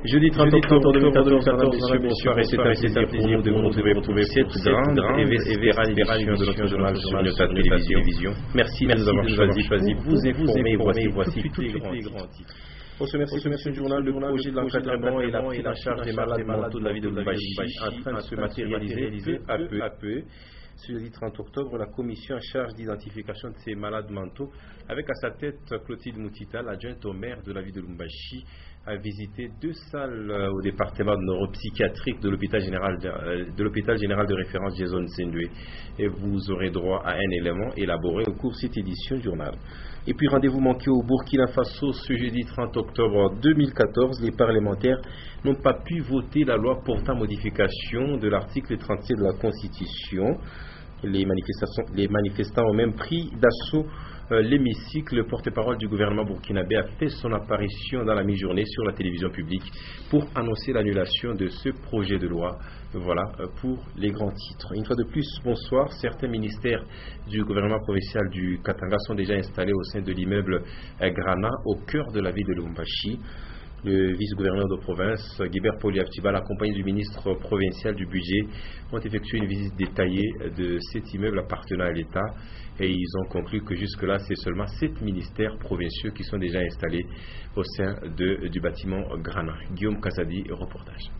Jeudi 30 octobre 2014, bonsoir et c'est un plaisir pour nous de vous retrouver cette grande et virale édition de notre journal sur Nota Télévision. Merci de nous avoir choisi pour vous informer. Voici tous les grands titres. Au sommet du journal, le projet de l'encadrement et la prise en charge des malades mentaux de la ville de Lubumbashi en train de se matérialiser peu à peu. Ce jeudi 30 octobre, la commission en charge d'identification de ces malades mentaux, avec à sa tête Clotilde Moutita, l'adjointe au maire de la ville de Lubumbashi, a visité 2 salles au département de neuropsychiatrique de l'hôpital général de référence Jason Sendwe. Et vous aurez droit à un élément élaboré au cours de cette édition du journal. Et puis rendez-vous manqué au Burkina Faso ce jeudi 30 octobre 2014. Les parlementaires n'ont pas pu voter la loi portant modification de l'article 37 de la Constitution. Les manifestants ont même pris d'assaut l'hémicycle. Le porte-parole du gouvernement burkinabé a fait son apparition dans la mi-journée sur la télévision publique pour annoncer l'annulation de ce projet de loi. Voilà pour les grands titres. Une fois de plus, bonsoir. Certains ministères du gouvernement provincial du Katanga sont déjà installés au sein de l'immeuble Grana, au cœur de la ville de Lubumbashi. Le vice-gouverneur de province, Guibert Poliavtibal, accompagné du ministre provincial du budget, ont effectué une visite détaillée de cet immeuble appartenant à l'État et ils ont conclu que jusque-là, c'est seulement 7 ministères provinciaux qui sont déjà installés au sein du bâtiment Grana. Guillaume Kazadi, reportage.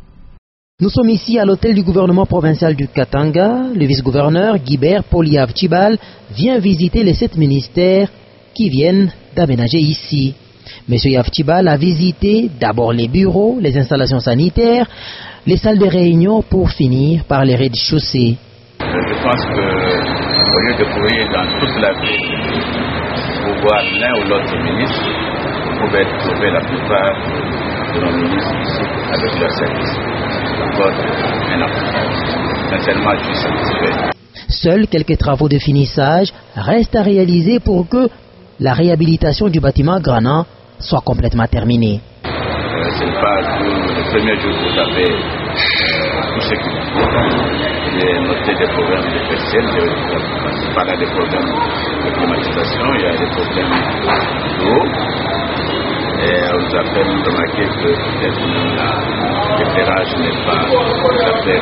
Nous sommes ici à l'hôtel du gouvernement provincial du Katanga. Le vice-gouverneur Guibert Poliavtibal vient visiter les 7 ministères qui viennent d'aménager ici. Monsieur Yaftibal a visité d'abord les bureaux, les installations sanitaires, les salles de réunion pour finir par les rez-de-chaussée. Je pense qu'au lieu de courir dans toute la ville pour voir l'un ou l'autre ministre, vous pouvez trouver la plupart de nos ministres ici avec leur service. Encore un avantage. Sincèrement, je suis satisfait. Seuls quelques travaux de finissage restent à réaliser pour que la réhabilitation du bâtiment Grana soit complètement terminée. Ce n'est pas le premier jour que vous avez tout ce qu'il faut. J'ai noté des problèmes de personnel, j'ai parlé des problèmes de climatisation, il y a des problèmes d'eau. Et on vous a fait remarquer que peut-être l'éclairage n'est pas tout à fait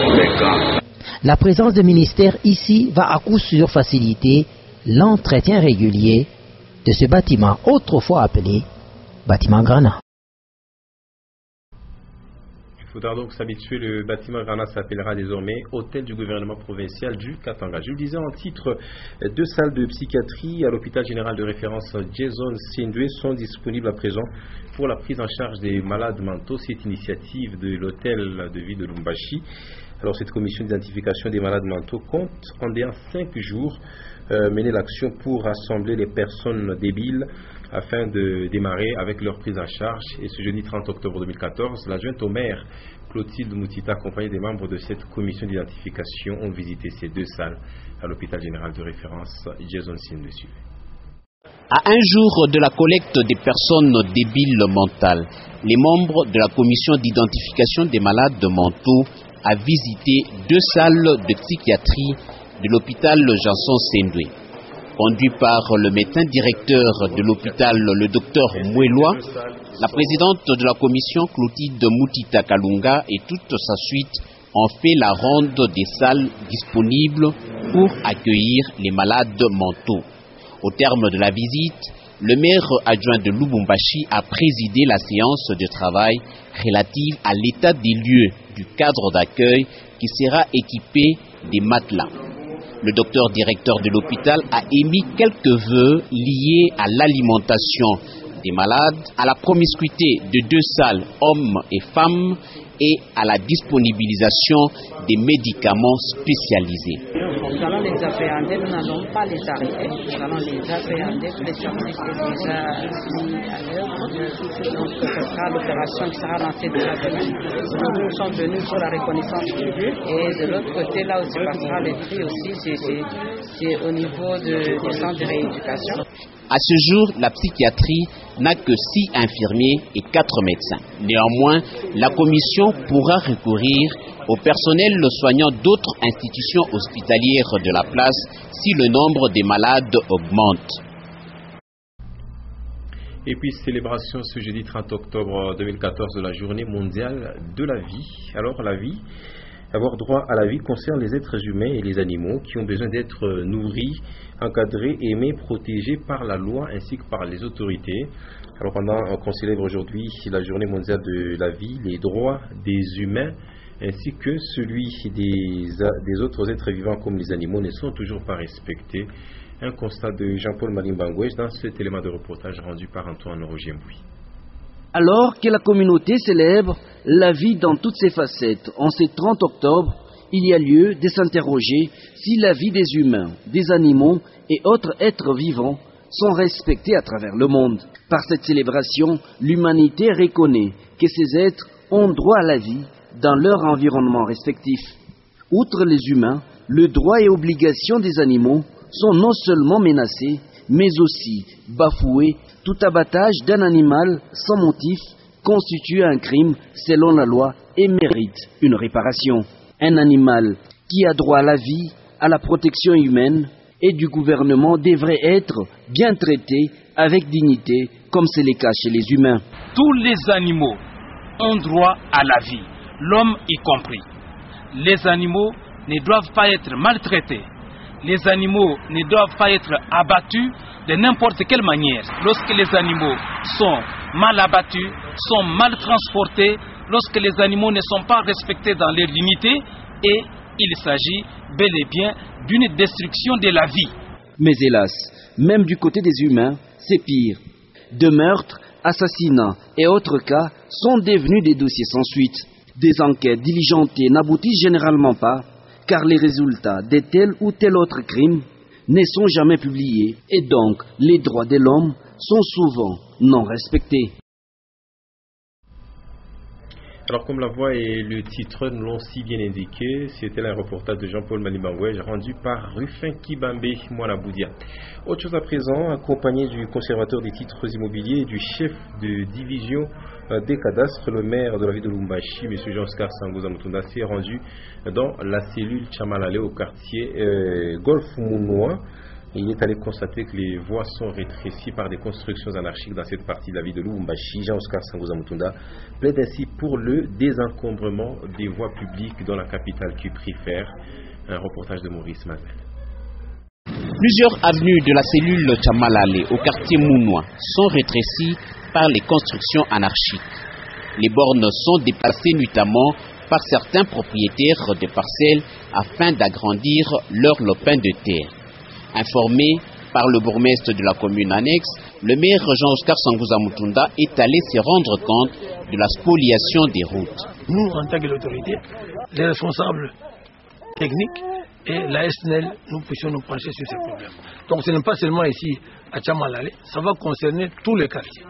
convaincant. La présence des ministères ici va à coup sûr faciliter l'entretien régulier de ce bâtiment autrefois appelé bâtiment Grana. Il faudra donc s'habituer, le bâtiment Grana s'appellera désormais Hôtel du gouvernement provincial du Katanga. Je le disais en titre, 2 salles de psychiatrie à l'hôpital général de référence Jason Sendwe sont disponibles à présent pour la prise en charge des malades mentaux. C'est initiative de l'hôtel de ville de Lubumbashi. Alors cette commission d'identification des malades mentaux compte en 5 jours mener l'action pour rassembler les personnes débiles afin de démarrer avec leur prise en charge. Et ce jeudi 30 octobre 2014, l'adjointe au maire Clotilde Moutita, accompagnée des membres de cette commission d'identification, ont visité ces 2 salles à l'hôpital général de référence Jason Sendwe. À un jour de la collecte des personnes débiles mentales, les membres de la commission d'identification des malades mentaux a visité 2 salles de psychiatrie de l'hôpital Jason Sendwe. Conduit par le médecin directeur de l'hôpital, le docteur Mouelois, la présidente de la commission, Clotilde Moutita Kalunga, et toute sa suite ont fait la ronde des salles disponibles pour accueillir les malades mentaux. Au terme de la visite, le maire adjoint de Lubumbashi a présidé la séance de travail relative à l'état des lieux du cadre d'accueil qui sera équipé des matelas. Le docteur directeur de l'hôpital a émis quelques vœux liés à l'alimentation des malades, à la promiscuité de 2 salles, hommes et femmes, et à la disponibilisation des médicaments spécialisés. nous allons les appréhender, nous n'allons pas les arrêter, nous allons les appréhender, les services est déjà mis à l'œuvre, donc ce sera l'opération qui sera lancée déjà demain. Nous sommes venus pour la reconnaissance du lieu et de l'autre côté, là où se passera les prix aussi, c'est au niveau du centre de rééducation. À ce jour, la psychiatrie n'a que 6 infirmiers et 4 médecins. Néanmoins, la commission pourra recourir au personnel soignant d'autres institutions hospitalières de la place si le nombre des malades augmente. Et puis, célébration ce jeudi 30 octobre 2014 de la journée mondiale de la vie. Alors, la vie, avoir droit à la vie concerne les êtres humains et les animaux qui ont besoin d'être nourris, encadrés, aimés, protégés par la loi ainsi que par les autorités. Alors, pendant qu'on célèbre aujourd'hui la journée mondiale de la vie, les droits des humains ainsi que celui des autres êtres vivants comme les animaux ne sont toujours pas respectés. Un constat de Jean-Paul Malimbangouej dans cet élément de reportage rendu par Antoine Roger-Mbouy. Alors que la communauté célèbre la vie dans toutes ses facettes, en ce 30 octobre, il y a lieu de s'interroger si la vie des humains, des animaux et autres êtres vivants sont respectés à travers le monde. Par cette célébration, l'humanité reconnaît que ces êtres ont droit à la vie dans leur environnement respectif. Outre les humains, le droit et obligation des animaux sont non seulement menacés, mais aussi bafoués. Tout abattage d'un animal sans motif constitue un crime selon la loi et mérite une réparation. Un animal qui a droit à la vie, à la protection humaine et du gouvernement devrait être bien traité avec dignité, comme c'est le cas chez les humains. Tous les animaux ont droit à la vie, l'homme y compris. Les animaux ne doivent pas être maltraités. Les animaux ne doivent pas être abattus de n'importe quelle manière. Lorsque les animaux sont mal abattus, sont mal transportés, lorsque les animaux ne sont pas respectés dans leurs limites, et il s'agit bel et bien d'une destruction de la vie. Mais hélas, même du côté des humains, c'est pire. De meurtres, assassinats et autres cas sont devenus des dossiers sans suite. Des enquêtes diligentées n'aboutissent généralement pas, car les résultats de tel ou tel autre crime ne sont jamais publiés, et donc les droits de l'homme sont souvent non respectés. Alors, comme la voix et le titre nous l'ont si bien indiqué, c'était un reportage de Jean-Paul Malimbangouej rendu par Rufin Kibambe Mwanaboudia. Autre chose à présent, accompagné du conservateur des titres immobiliers et du chef de division des cadastres, le maire de la ville de Lubumbashi, M. Jean-Oscar Sangoza Mutunda, s'est rendu dans la cellule Tchamalale au quartier Golf Mounoua. Il est allé constater que les voies sont rétrécies par des constructions anarchiques dans cette partie de la ville de Lubumbashi. Jean-Oscar Sangoza Mutunda plaide ainsi pour le désencombrement des voies publiques dans la capitale qui préfère. Un reportage de Maurice Mazel. Plusieurs avenues de la cellule Tchamalale au quartier Mounoua sont rétrécies par les constructions anarchiques. Les bornes sont déplacées notamment par certains propriétaires de parcelles afin d'agrandir leur lopin de terre. Informé par le bourgmestre de la commune annexe, le maire Jean-Oscar Sangoza Mutunda est allé se rendre compte de la spoliation des routes. Nous, en tant que l'autorité, les responsables techniques et la SNL, nous puissions nous pencher sur ces problèmes. Donc ce n'est pas seulement ici à Tchamalale, ça va concerner tous les quartiers.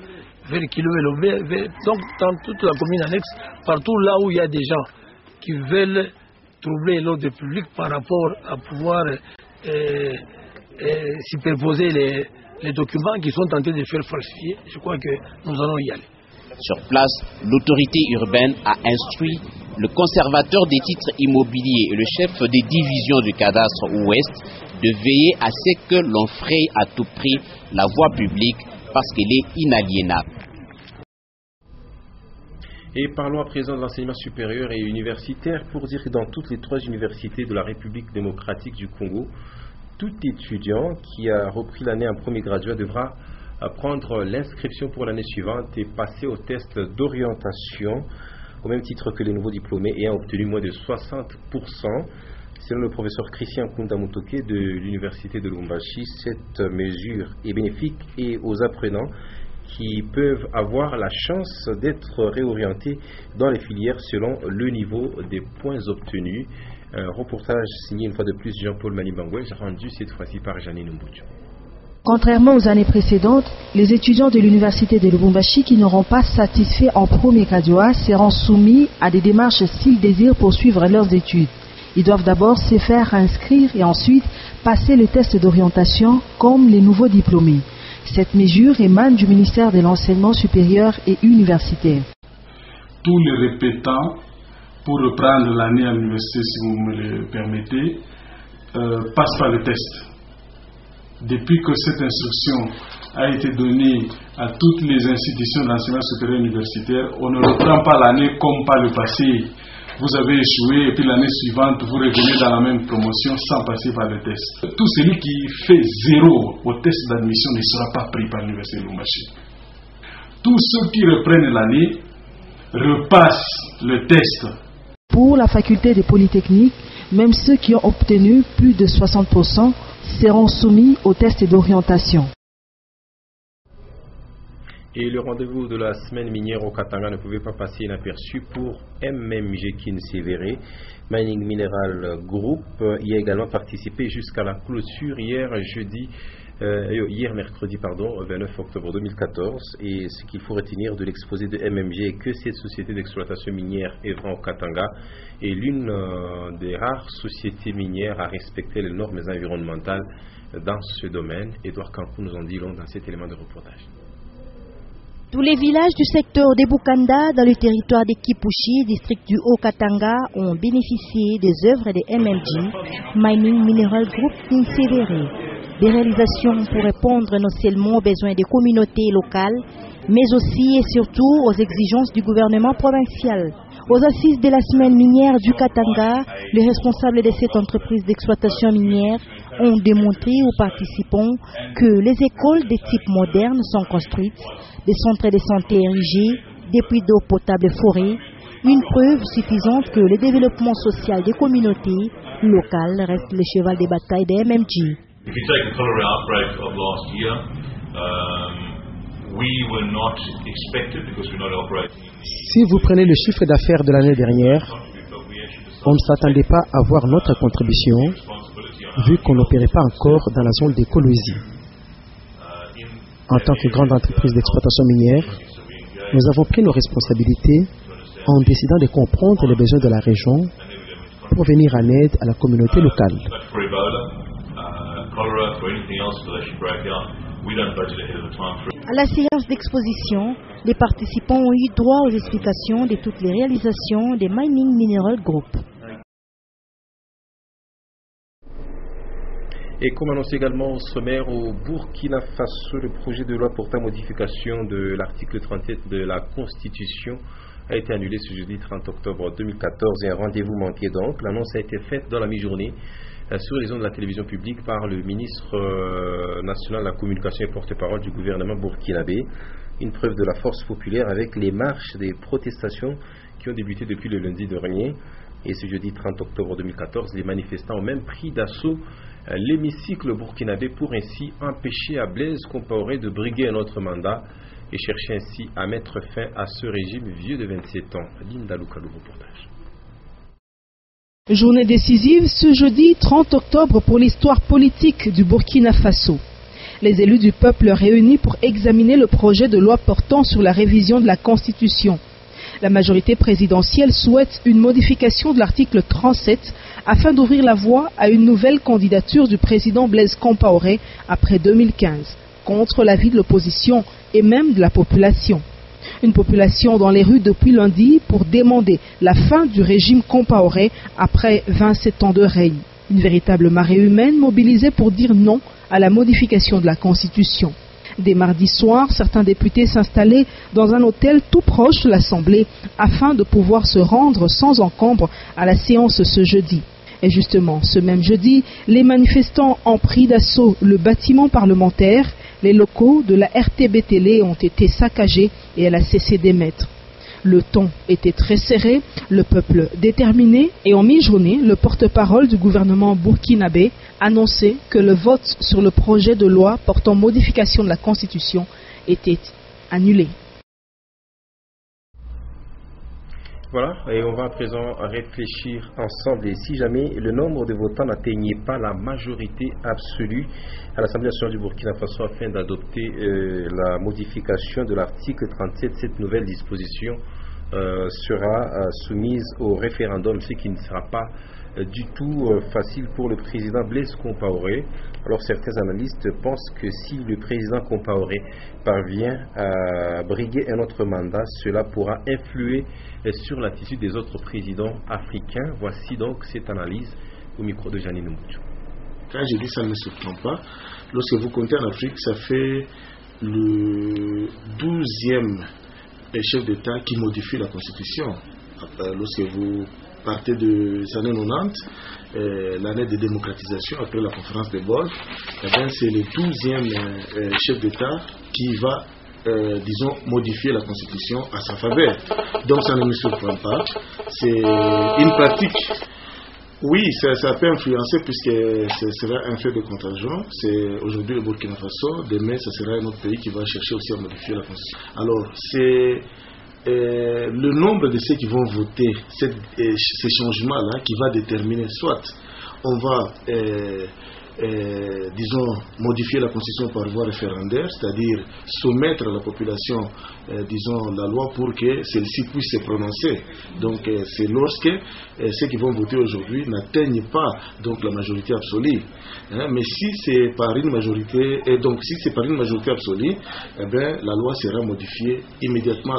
Vers Kilové, donc dans toute la commune annexe, partout là où il y a des gens qui veulent troubler l'ordre public par rapport à pouvoir superposer les documents qui sont tentés de faire falsifier, je crois que nous allons y aller. Sur place, l'autorité urbaine a instruit le conservateur des titres immobiliers et le chef des divisions du cadastre ouest de veiller à ce que l'on fraye à tout prix la voie publique parce qu'elle est inaliénable. Et parlons à présent de l'enseignement supérieur et universitaire pour dire que dans toutes les 3 universités de la République démocratique du Congo, tout étudiant qui a repris l'année en premier graduat devra prendre l'inscription pour l'année suivante et passer au test d'orientation au même titre que les nouveaux diplômés ayant obtenu moins de 60%. Selon le professeur Christian Kundamutoke de l'université de Lubumbashi, cette mesure est bénéfique et aux apprenants qui peuvent avoir la chance d'être réorientés dans les filières selon le niveau des points obtenus. Un reportage signé une fois de plus Jean-Paul Manibangoué, rendu cette fois-ci par Janine Mbouch. Contrairement aux années précédentes, les étudiants de l'université de Lubumbashi qui n'auront pas satisfait en premier graduat seront soumis à des démarches s'ils désirent poursuivre leurs études. Ils doivent d'abord se faire inscrire et ensuite passer le test d'orientation comme les nouveaux diplômés. Cette mesure émane du ministère de l'Enseignement supérieur et universitaire. Tous les répétants, pour reprendre l'année à l'université, si vous me le permettez, passent par le test. Depuis que cette instruction a été donnée à toutes les institutions d'enseignement supérieur universitaire, on ne reprend pas l'année comme par le passé. Vous avez échoué et puis l'année suivante, vous revenez dans la même promotion sans passer par le test. Tout celui qui fait 0 au test d'admission ne sera pas pris par l'université de Lubumbashi. Tous ceux qui reprennent l'année repassent le test. Pour la faculté des polytechniques, même ceux qui ont obtenu plus de 60% seront soumis au test d'orientation. Et le rendez-vous de la semaine minière au Katanga ne pouvait pas passer inaperçu pour MMG Kinsévéré. Mining Mineral Group y a également participé jusqu'à la clôture hier mercredi 29 octobre 2014. Et ce qu'il faut retenir de l'exposé de MMG est que cette société d'exploitation minière œuvrant au Katanga est l'une des rares sociétés minières à respecter les normes environnementales dans ce domaine. Edouard Campou nous en dit long dans cet élément de reportage. Tous les villages du secteur de Bukanda, dans le territoire de Kipushi, district du Haut-Katanga, ont bénéficié des œuvres de MMG, Mining Mineral Group Kinsévéré. Des réalisations pour répondre non seulement aux besoins des communautés locales, mais aussi et surtout aux exigences du gouvernement provincial. Aux assises de la semaine minière du Katanga, les responsables de cette entreprise d'exploitation minière ont démontré aux participants que les écoles de type moderne sont construites, des centres de santé érigés, des puits d'eau potable forés, une preuve suffisante que le développement social des communautés locales reste le cheval de bataille des MMG. Si vous prenez le chiffre d'affaires de l'année dernière, on ne s'attendait pas à voir notre contribution, vu qu'on n'opérait pas encore dans la zone des Kolwezi. En tant que grande entreprise d'exploitation minière, nous avons pris nos responsabilités en décidant de comprendre les besoins de la région pour venir en aide à la communauté locale. À la séance d'exposition, les participants ont eu droit aux explications de toutes les réalisations des Mining Mineral Group. Et comme annoncé également au sommaire, au Burkina Faso, le projet de loi portant modification de l'article 37 de la Constitution a été annulé ce jeudi 30 octobre 2014 et un rendez-vous manqué donc. L'annonce a été faite dans la mi-journée sur les ondes de la télévision publique par le ministre national de la communication et porte-parole du gouvernement burkinabé. Une preuve de la force populaire avec les marches des protestations qui ont débuté depuis le lundi dernier. Et ce jeudi 30 octobre 2014, les manifestants ont même pris d'assaut l'hémicycle burkinabé pour ainsi empêcher à Blaise Compaoré de briguer un autre mandat et chercher ainsi à mettre fin à ce régime vieux de 27 ans. Linda Lukalou, reportage. Journée décisive ce jeudi 30 octobre pour l'histoire politique du Burkina Faso. Les élus du peuple réunis pour examiner le projet de loi portant sur la révision de la Constitution. La majorité présidentielle souhaite une modification de l'article 37 afin d'ouvrir la voie à une nouvelle candidature du président Blaise Compaoré après 2015, contre l'avis de l'opposition et même de la population. Une population dans les rues depuis lundi pour demander la fin du régime Compaoré après 27 ans de règne. Une véritable marée humaine mobilisée pour dire non à la modification de la Constitution. Dès mardi soir, certains députés s'installaient dans un hôtel tout proche de l'Assemblée afin de pouvoir se rendre sans encombre à la séance ce jeudi. Et justement, ce même jeudi, les manifestants ont pris d'assaut le bâtiment parlementaire. Les locaux de la RTB Télé ont été saccagés et elle a cessé d'émettre. Le ton était très serré, le peuple déterminé et en mi-journée, le porte-parole du gouvernement burkinabé annonçait que le vote sur le projet de loi portant modification de la Constitution était annulé. Voilà, et on va à présent réfléchir ensemble. Et si jamais le nombre de votants n'atteignait pas la majorité absolue à l'Assemblée nationale du Burkina Faso afin d'adopter la modification de l'article 37, cette nouvelle disposition sera soumise au référendum, ce qui ne sera pas du tout facile pour le président Blaise Compaoré. Alors certains analystes pensent que si le président Compaoré parvient à briguer un autre mandat, cela pourra influer sur l'attitude des autres présidents africains. Voici donc cette analyse au micro de Janine Moutou. Quand je dis ça ne me surprend pas, lorsque vous comptez en Afrique, ça fait le 12e chef d'État qui modifie la Constitution. Lorsque vous partez des années 90, l'année de démocratisation après la conférence de Bonn, c'est le 12e chef d'État qui va, disons, modifier la Constitution à sa faveur. Donc ça ne me surprend pas. C'est une pratique. Oui, ça peut influencer puisque ce sera un fait de contagion. C'est aujourd'hui le Burkina Faso, demain ce sera un autre pays qui va chercher aussi à modifier la Constitution. Alors c'est le nombre de ceux qui vont voter ces changements-là qui va déterminer soit on va disons modifier la Constitution par voie référendaire, c'est-à-dire soumettre à la population disons la loi pour que celle-ci puisse se prononcer. Donc c'est lorsque ceux qui vont voter aujourd'hui n'atteignent pas donc la majorité absolue. Mais si c'est par une majorité absolue, eh bien, la loi sera modifiée immédiatement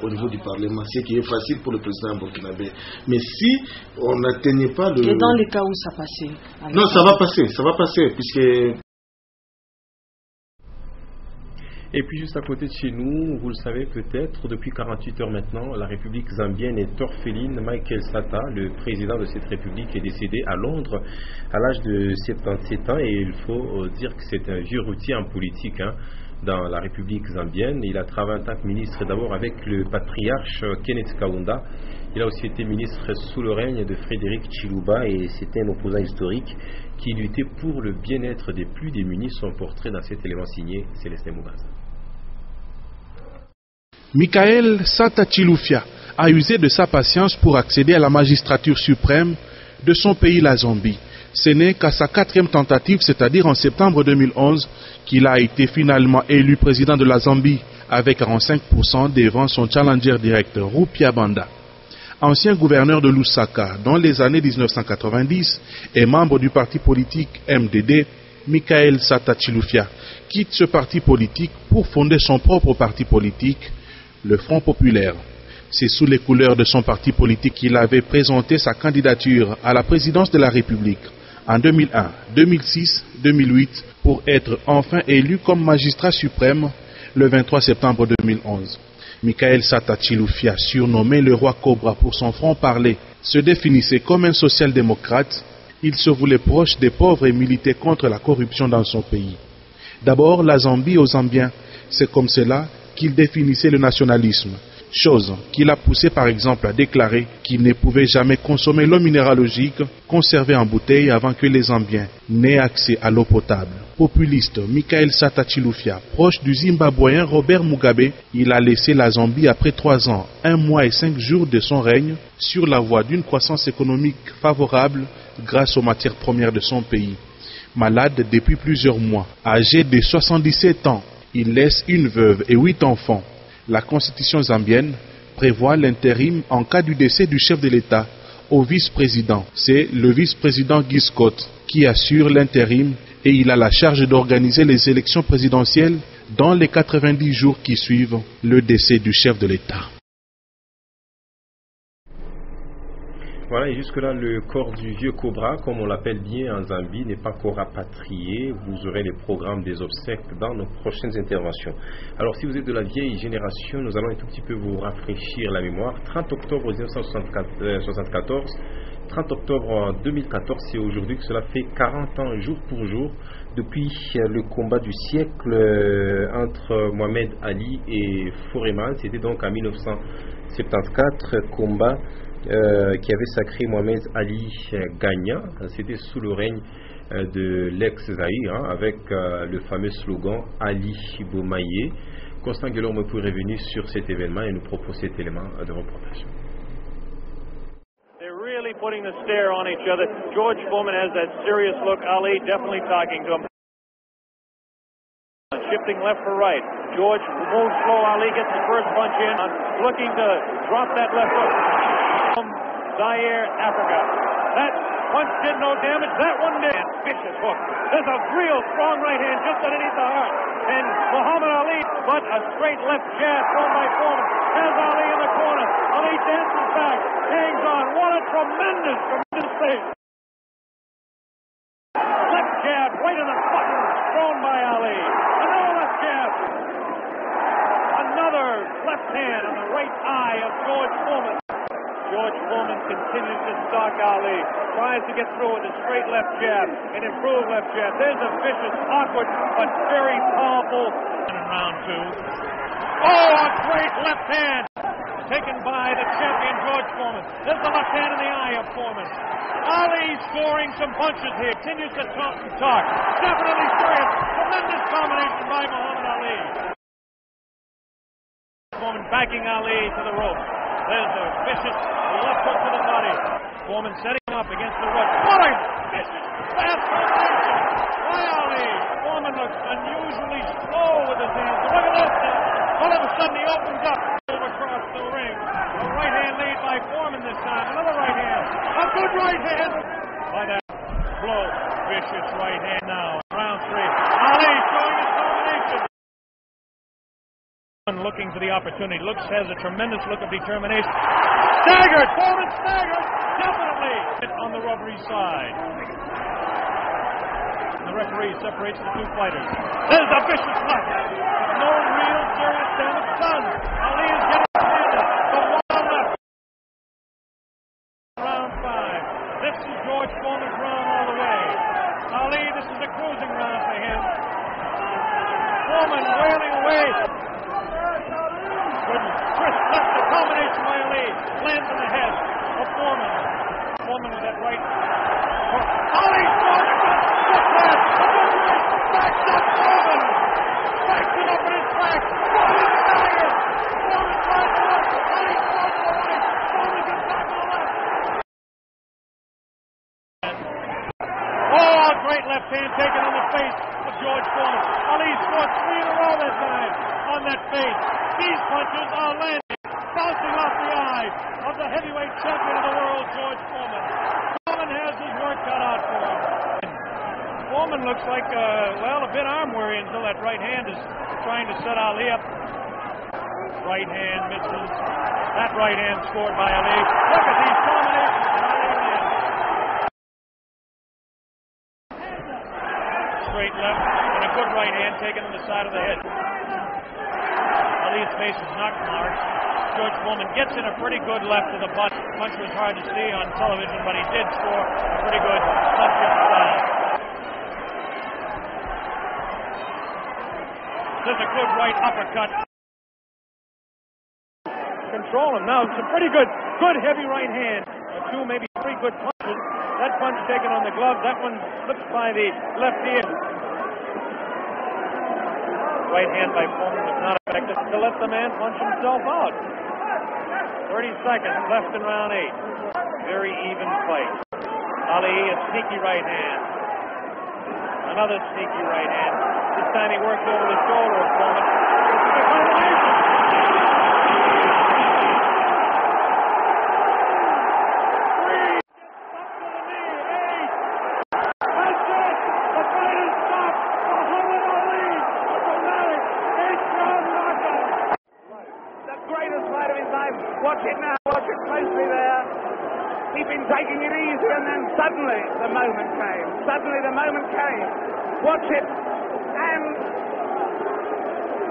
au niveau du Parlement, ce qui est facile pour le président burkinabé. Mais si on n'atteignait pas le... Et dans les cas où ça passait? Non, ça va passer, puisque... Et puis juste à côté de chez nous, vous le savez peut-être, depuis 48 heures maintenant, la République zambienne est orpheline. Michael Sata, le président de cette République, est décédé à Londres à l'âge de 77 ans. Et il faut dire que c'est un vieux routier en politique dans la République zambienne. Il a travaillé en tant que ministre d'abord avec le patriarche Kenneth Kaunda. Il a aussi été ministre sous le règne de Frédéric Chiluba et c'était un opposant historique qui luttait pour le bien-être des plus démunis. Son portrait dans cet élément signé Célestin Mougaza. Michael Sata Chilufya a usé de sa patience pour accéder à la magistrature suprême de son pays, la Zambie. Ce n'est qu'à sa 4e tentative, c'est-à-dire en septembre 2011, qu'il a été finalement élu président de la Zambie avec 45% devant son challenger direct, Rupia Banda. Ancien gouverneur de Lusaka dans les années 1990 et membre du parti politique MDD, Michael Sata Chilufya quitte ce parti politique pour fonder son propre parti politique, le Front Populaire. C'est sous les couleurs de son parti politique qu'il avait présenté sa candidature à la présidence de la République en 2001, 2006, 2008 pour être enfin élu comme magistrat suprême le 23 septembre 2011. Michael Sata Chilufya, surnommé le roi Cobra pour son franc-parler, se définissait comme un social-démocrate. Il se voulait proche des pauvres et militait contre la corruption dans son pays. D'abord, la Zambie aux Zambiens, c'est comme cela qu'il définissait le nationalisme, chose qu'il a poussé par exemple à déclarer qu'il ne pouvait jamais consommer l'eau minéralogique conservée en bouteille avant que les Zambiens n'aient accès à l'eau potable. Populiste, Michael Sata Chilufya, proche du Zimbabwéen Robert Mugabe, il a laissé la Zambie après 3 ans, 1 mois et 5 jours de son règne sur la voie d'une croissance économique favorable grâce aux matières premières de son pays. Malade depuis plusieurs mois, âgé de 77 ans, il laisse une veuve et 8 enfants. La constitution zambienne prévoit l'intérim en cas du décès du chef de l'État au vice-président. C'est le vice-président Guy Scott qui assure l'intérim et il a la charge d'organiser les élections présidentielles dans les 90 jours qui suivent le décès du chef de l'État. Voilà, et jusque-là, le corps du vieux Cobra, comme on l'appelle bien en Zambie, n'est pas encore rapatrié. Vous aurez les programmes des obsèques dans nos prochaines interventions. Alors, si vous êtes de la vieille génération, nous allons un tout petit peu vous rafraîchir la mémoire. 30 octobre 1974, 30 octobre 2014, c'est aujourd'hui que cela fait 40 ans, jour pour jour, depuis le combat du siècle entre Mohamed Ali et Foreman. C'était donc en 1974, combat qui avait sacré Mohamed Ali gagnant. C'était sous le règne de l'ex-Zaïre, avec le fameux slogan Ali Bomaye. Constant Guelor me pourrait revenir sur cet événement et nous propose cet élément de reportage. putting the stare on each other. George Foreman has that serious look. Ali definitely talking to him. Shifting left for right. George moves slow. Ali gets the first punch in. Looking to drop that left hook. From Zaire, Africa. That punch did no damage. That one did. Vicious hook. There's a real strong right hand just underneath the heart. And Muhammad Ali, but a straight left jab thrown by Foreman. Has Ali in the corner. Ali dances back. Hangs on. What a tremendous thing. Left jab right in the button. Thrown by Ali. Another left jab. Another left hand on the right eye of George Foreman. George Foreman continues to stalk Ali. Tries to get through with a straight left jab. An improved left jab. There's a vicious, awkward, but very powerful in round two. Oh, a great left hand taken by the champion George Foreman. There's the left hand in the eye of Foreman. Ali scoring some punches here. Continues to talk and talk. Definitely serious. Tremendous combination by Muhammad Ali. Foreman backing Ali to the rope. There's a vicious left hook to the body. Foreman setting him up against the rope. What a vicious fast combination by Ali. Foreman looks unusually slow with his hands. Look at this now. All of a sudden he opens up across the ring. A right hand lead by Foreman this time. Another right hand. A good right hand by that blow. Vicious right hand now. Round three. Ali showing his domination. Looking for the opportunity. Has a tremendous look of determination. Staggered! Foreman staggered! Definitely! On the referee side. The referee separates the two fighters. There's a vicious left. No real serious damage done. Ali is getting standard. The one left. Round five. This is George Foreman's round all the way. Ali, this is a cruising round for him. Foreman wailing away. Twist left, the combination by Ali. Lands in the head of Foreman. Foreman with that right. Ali throwing it up. Backs up Foreman. Backs it up in his back. Foreman staggered. Foreman tries to left. Ali throws to the right. Foreman gets back to the left. Oh, a great left hand taken on the face of George Foreman. Ali scored 3 in a row that time on that face. These punches are landing, bouncing off the eye of the heavyweight champion of the world, George Foreman. Foreman has his work cut out for him. Foreman looks like, a bit arm-weary until that right hand is trying to set Ali up. Right hand misses. That right hand scored by Ali. Look at these combinations that Ali lands. Straight left and a good right hand taken on the side of the head. Ali's face is not marked. George Foreman gets in a pretty good left to the butt. Punch was hard to see on television, but he did score a pretty good punch inside. There's a good right uppercut. Control him now. Some pretty good heavy right hand. 2, maybe 3 good punches. That punch taken on the glove. That one slips by the left ear. Right hand by Foreman was not effective to let the man punch himself out. 30 seconds left in round 8. Very even fight. Ali, a sneaky right hand. Another sneaky right hand. This time he works over the shoulder of Foreman. This is a combination. Watch it now, watch it closely there. He'd been taking it easy and then suddenly the moment came. Watch it. And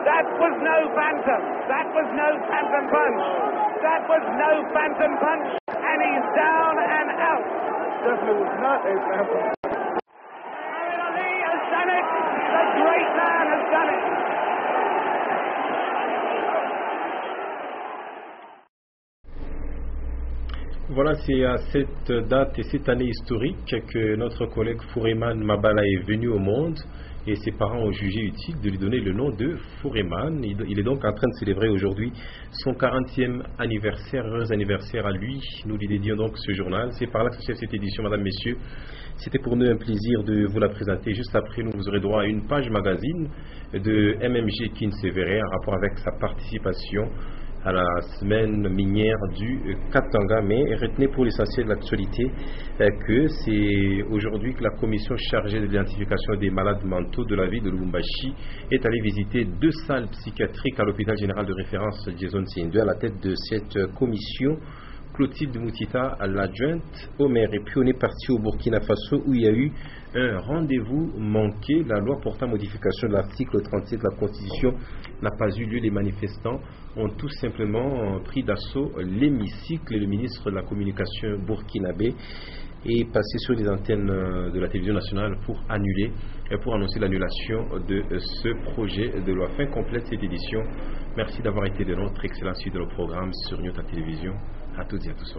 that was no phantom. That was no phantom punch. And he's down and out. Definitely was not a phantom. Muhammad Ali has done it. The great man has done it. Voilà, c'est à cette date et cette année historique que notre collègue Foreman Mabala est venu au monde. et ses parents ont jugé utile de lui donner le nom de Foreman. Il est donc en train de célébrer aujourd'hui son 40e anniversaire. Heureux anniversaire à lui. Nous lui dédions donc ce journal. C'est par là que s'achève cette édition, mesdames, messieurs. C'était pour nous un plaisir de vous la présenter. Juste après, nous vous aurez droit à une page magazine de MMG Kinshasa en rapport avec sa participation à la semaine minière du Katanga. Mais retenez pour l'essentiel de l'actualité que c'est aujourd'hui que la commission chargée de l'identification des malades mentaux de la ville de Lubumbashi est allée visiter 2 salles psychiatriques à l'hôpital général de référence Jason Sindou. À la tête de cette commission, Clotilde Moutita, l'adjointe au maire. Et puis on est parti au Burkina Faso où il y a eu un rendez-vous manqué. La loi portant modification de l'article 37 de la Constitution n'a pas eu lieu. Les manifestants ont tout simplement pris d'assaut l'hémicycle. Et le ministre de la Communication burkinabé est passé sur les antennes de la télévision nationale pour annoncer l'annulation de ce projet de loi. Fin complète cette édition. Merci d'avoir été de notre excellente suite de nos programmes sur Nyota Télévision. À toutes et à tous.